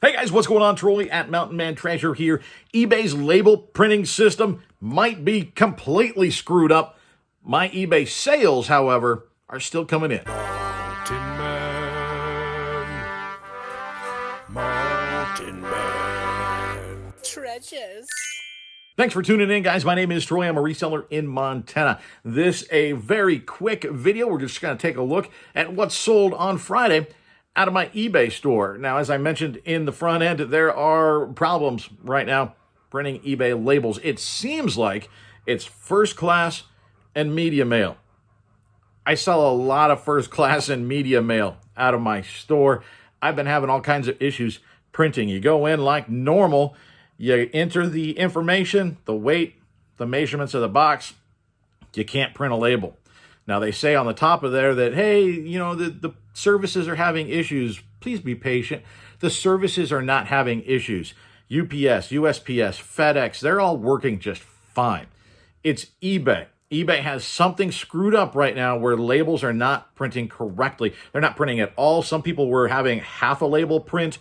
Hey guys, what's going on? Troy at Mountain Man Treasure here. eBay's label printing system might be completely screwed up. My eBay sales, however, are still coming in. Mountain Man Treasures. Thanks for tuning in, guys. My name is Troy. I'm a reseller in Montana. This a very quick video. We're just going to take a look at what's sold on Friday out of my eBay store. Now, as I mentioned in the front end, there are problems right now printing eBay labels. It seems like it's first class and media mail. I sell a lot of first class and media mail out of my store. I've been having all kinds of issues printing. You go in like normal, you enter the information, the weight, the measurements of the box, you can't print a label. Now, they say on the top of there that, hey, you know, the services are having issues. Please be patient. The services are not having issues. UPS, USPS, FedEx, they're all working just fine. It's eBay. eBay has something screwed up right now where labels are not printing correctly. They're not printing at all. Some people were having half a label print.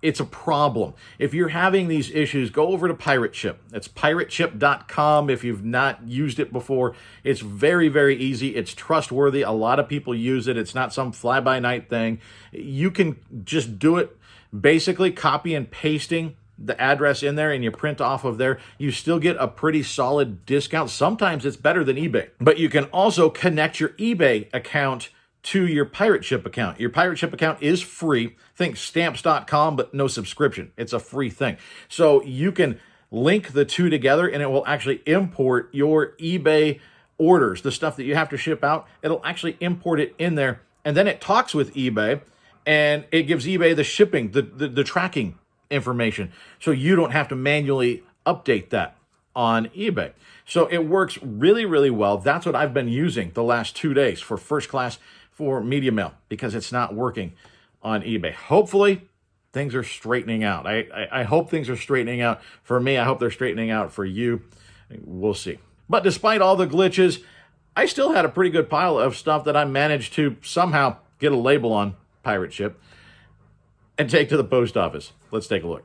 It's a problem. If you're having these issues, go over to Pirate Ship. It's pirateship.com if you've not used it before. It's very, very easy. It's trustworthy. A lot of people use it. It's not some fly-by-night thing. You can just do it basically copy and pasting the address in there and you print off of there. You still get a pretty solid discount. Sometimes it's better than eBay. But you can also connect your eBay account to your Pirate Ship account. Your Pirate Ship account is free. Think stamps.com, but no subscription. It's a free thing. So you can link the two together and it will actually import your eBay orders, the stuff that you have to ship out. It'll actually import it in there. And then it talks with eBay and it gives eBay the shipping, the tracking information. So you don't have to manually update that on eBay. So it works really, really well. That's what I've been using the last 2 days for first class for media mail because it's not working on eBay. Hopefully, things are straightening out. I hope things are straightening out for me. I hope they're straightening out for you. We'll see. But despite all the glitches, I still had a pretty good pile of stuff that I managed to somehow get a label on Pirate Ship and take to the post office. Let's take a look.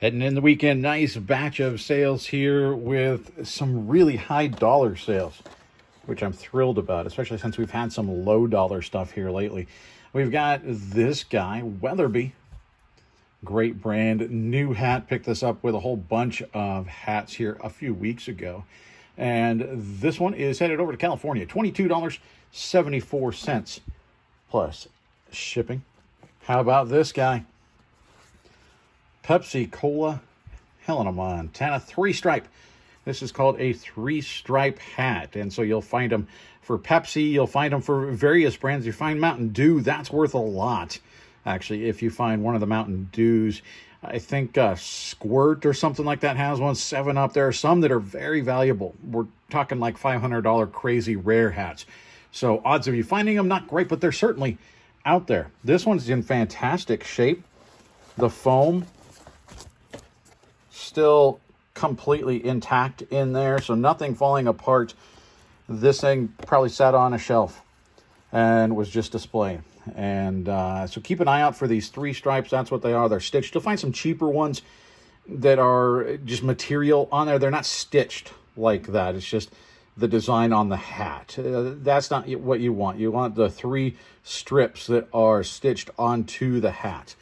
Heading in the weekend, nice batch of sales here with some really high dollar sales, which I'm thrilled about, especially since we've had some low dollar stuff here lately. We've got this guy, Weatherby, great brand, new hat. Picked this up with a whole bunch of hats here a few weeks ago. And this one is headed over to California, $22.74 plus shipping. How about this guy? Pepsi Cola, Helena, Montana, 3-stripe. This is called a 3-stripe hat. And so you'll find them for Pepsi. You'll find them for various brands. You find Mountain Dew. That's worth a lot, actually, if you find one of the Mountain Dews. I think Squirt or something like that has one, 7-Up. There are some that are very valuable. We're talking like $500 crazy rare hats. So odds of you finding them, not great, but they're certainly out there. This one's in fantastic shape. The foam still completely intact in there, so nothing falling apart. This thing probably sat on a shelf and was just displaying. And so keep an eye out for these 3 stripes. That's what they are. They're stitched. You'll find some cheaper ones that are just material on there. They're not stitched like that. It's just the design on the hat. That's not what you want. You want the 3 strips that are stitched onto the hat.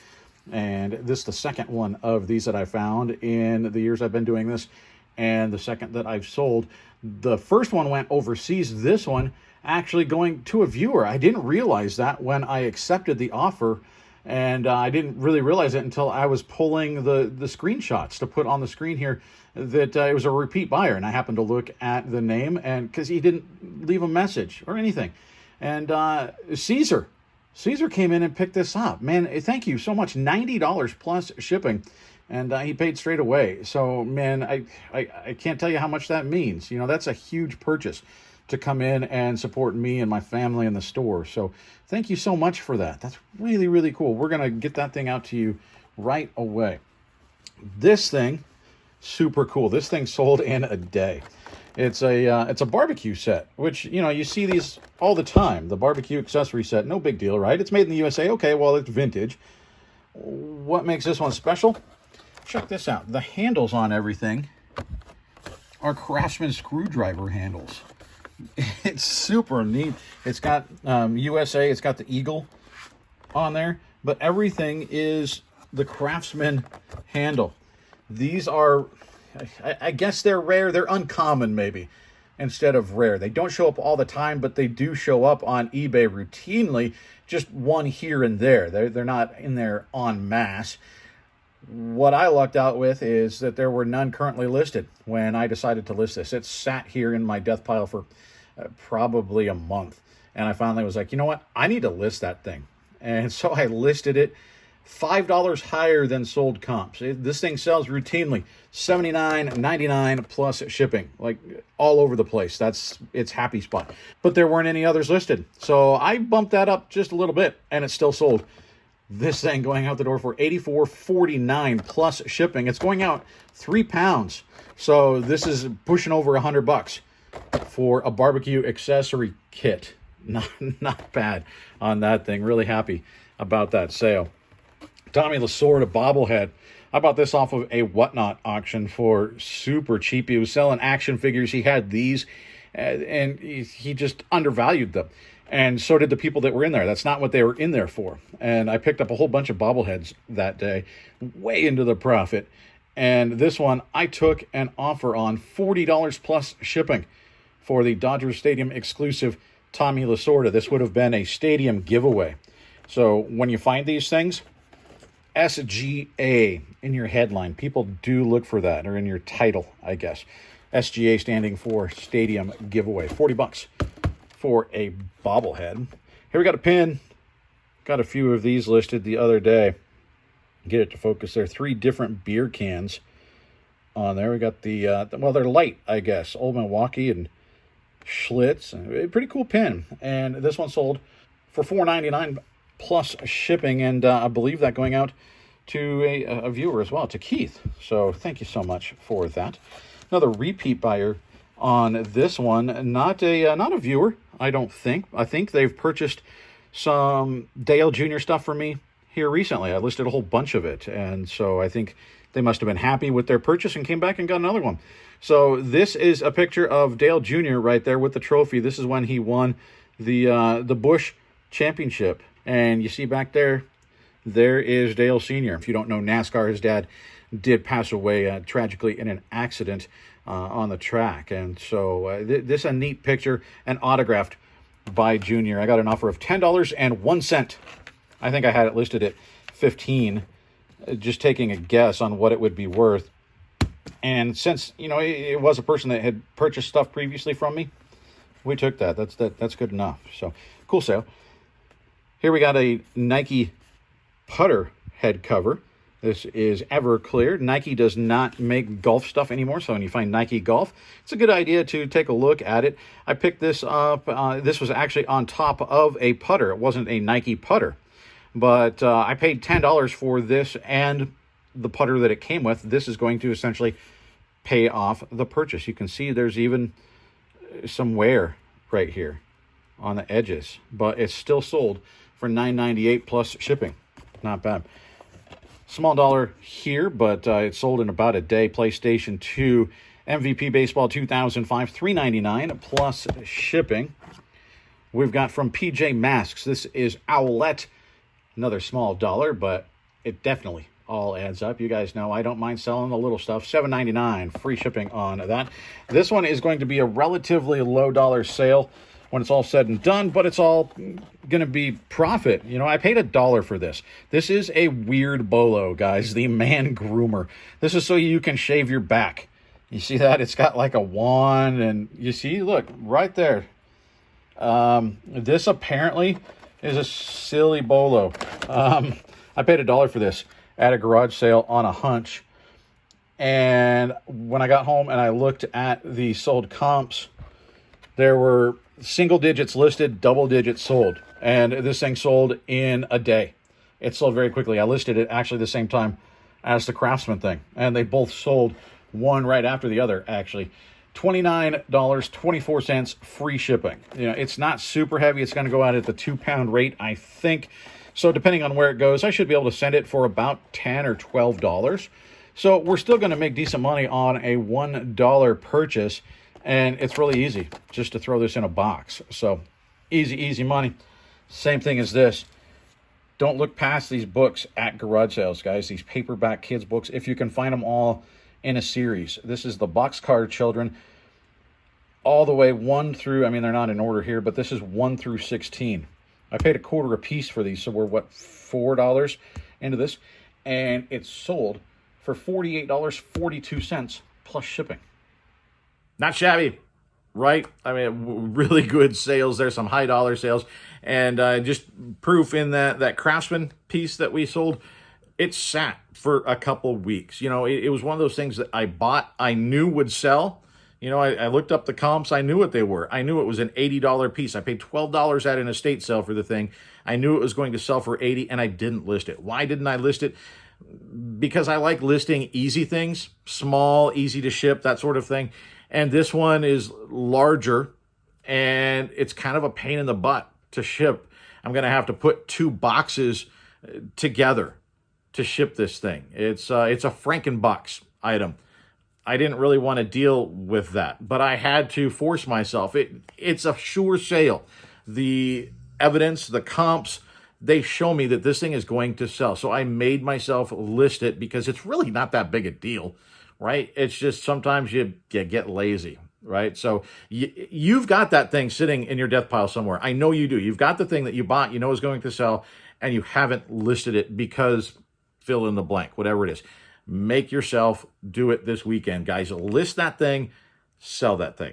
And this is the second one of these that I found in the years I've been doing this, and the second that I've sold. The first one went overseas. This one actually going to a viewer. I didn't realize that when I accepted the offer, and I didn't really realize it until I was pulling the screenshots to put on the screen here that it was a repeat buyer. And I happened to look at the name, and because he didn't leave a message or anything. And Caesar came in and picked this up. Man, thank you so much. $90 plus shipping. And he paid straight away. So, man, I can't tell you how much that means. You know, that's a huge purchase to come in and support me and my family in the store. So thank you so much for that. That's really, really cool. We're going to get that thing out to you right away. This thing, super cool. This thing sold in a day. It's a barbecue set, which, you know, you see these all the time. The barbecue accessory set, no big deal, right? It's made in the USA. Okay, well, it's vintage. what makes this one special? Check this out. The handles on everything are Craftsman screwdriver handles. It's super neat. It's got USA, it's got the eagle on there, but everything is the Craftsman handle. These are, I guess they're rare. They're uncommon, maybe, instead of rare. They don't show up all the time, but they do show up on eBay routinely, just one here and there. They're not in there en masse. What I lucked out with is that there were none currently listed when I decided to list this. It sat here in my death pile for probably a month. And I finally was like, you know what? I need to list that thing. And so I listed it $5 higher than sold comps. This thing sells routinely $79.99 plus shipping, like all over the place. That's its happy spot. But there weren't any others listed. So I bumped that up just a little bit and it still sold. This thing going out the door for $84.49 plus shipping. It's going out 3 pounds. So this is pushing over $100 for a barbecue accessory kit. Not bad on that thing. Really happy about that sale. Tommy Lasorda bobblehead. I bought this off of a Whatnot auction for super cheap. He was selling action figures. He had these, and he just undervalued them. And so did the people that were in there. That's not what they were in there for. And I picked up a whole bunch of bobbleheads that day, way into the profit. And this one, I took an offer on $40 plus shipping for the Dodger Stadium exclusive Tommy Lasorda. This would have been a stadium giveaway. So when you find these things, SGA in your headline. People do look for that, or in your title, I guess. SGA standing for stadium giveaway. $40 for a bobblehead. Here we got a pin. Got a few of these listed the other day. Get it to focus there. 3 different beer cans on there. We got the well, they're light, I guess. Old Milwaukee and Schlitz. A pretty cool pin. And this one sold for $4.99 plus shipping. And I believe that going out to a viewer as well, to Keith. So thank you so much for that. Another repeat buyer on this one. Not a viewer, I don't think. I think they've purchased some Dale Jr. stuff for me here recently. I listed a whole bunch of it, and so I think they must have been happy with their purchase and came back and got another one. So this is a picture of Dale Jr. right there with the trophy. This is when he won the Busch Championship, and you see back there, there is Dale Sr. If you don't know NASCAR, his dad did pass away tragically in an accident on the track, and so this is a neat picture and autographed by Junior. I got an offer of $10.01. I think I had it listed at $15, just taking a guess on what it would be worth. And since, you know, it was a person that had purchased stuff previously from me, we took that. That's good enough. So, cool sale. Here we got a Nike putter head cover. This is Everclear. Nike does not make golf stuff anymore, so when you find Nike Golf, it's a good idea to take a look at it. I picked this up. This was actually on top of a putter. It wasn't a Nike putter, but I paid $10 for this and the putter that it came with. This is going to essentially pay off the purchase. You can see there's even some wear right here on the edges, but it's still sold for $9.98 plus shipping. Not bad. Small dollar here, but it sold in about a day. PlayStation 2 MVP Baseball 2005, $3.99 plus shipping. We've got from PJ Masks. This is Owlette. Another small dollar, but it definitely all adds up. You guys know I don't mind selling the little stuff. $7.99 free shipping on that. This one is going to be a relatively low dollar sale when it's all said and done, but it's all going to be profit. You know, I paid $1 for this. This is a weird bolo, guys, the man groomer. This is so you can shave your back. You see that? It's got like a wand, and you see, look, right there. This apparently is a silly bolo. I paid $1 for this at a garage sale on a hunch. And when I got home and I looked at the sold comps, there were single digits listed, double digits sold. And this thing sold in a day. It sold very quickly. I listed it actually the same time as the Craftsman thing. And they both sold, one right after the other, actually. $29.24 free shipping. You know, it's not super heavy. It's going to go out at the 2-pound rate, I think. So depending on where it goes, I should be able to send it for about $10 or $12. So we're still going to make decent money on a $1 purchase. And it's really easy just to throw this in a box. So easy money. Same thing as this. Don't look past these books at garage sales, guys. These paperback kids books, if you can find them all in a series. This is the Boxcar Children, all the way 1 through, I mean, they're not in order here, but this is 1 through 16. I paid $0.25 a piece for these, so we're, what, $4 into this? And it's sold for $48.42 plus shipping. Not shabby, right? I mean, really good sales there, some high dollar sales. And just proof in that Craftsman piece that we sold, it sat for a couple weeks. You know, it was one of those things that I bought, I knew would sell. You know, I looked up the comps, I knew what they were. I knew it was an $80 piece. I paid $12 at an estate sale for the thing. I knew it was going to sell for $80, and I didn't list it. Why didn't I list it? Because I like listing easy things, small, easy to ship, that sort of thing. And this one is larger, and it's kind of a pain in the butt to ship. I'm going to have to put 2 boxes together to ship this thing. It's a Frankenbox item. I didn't really want to deal with that, but I had to force myself. It's a sure sale. The evidence, the comps, they show me that this thing is going to sell. So I made myself list it because it's really not that big a deal, right? It's just sometimes you get lazy, right? So you've got that thing sitting in your death pile somewhere. I know you do. You've got the thing that you bought, you know is going to sell, and you haven't listed it because fill in the blank, whatever it is. Make yourself do it this weekend, guys. List that thing, sell that thing.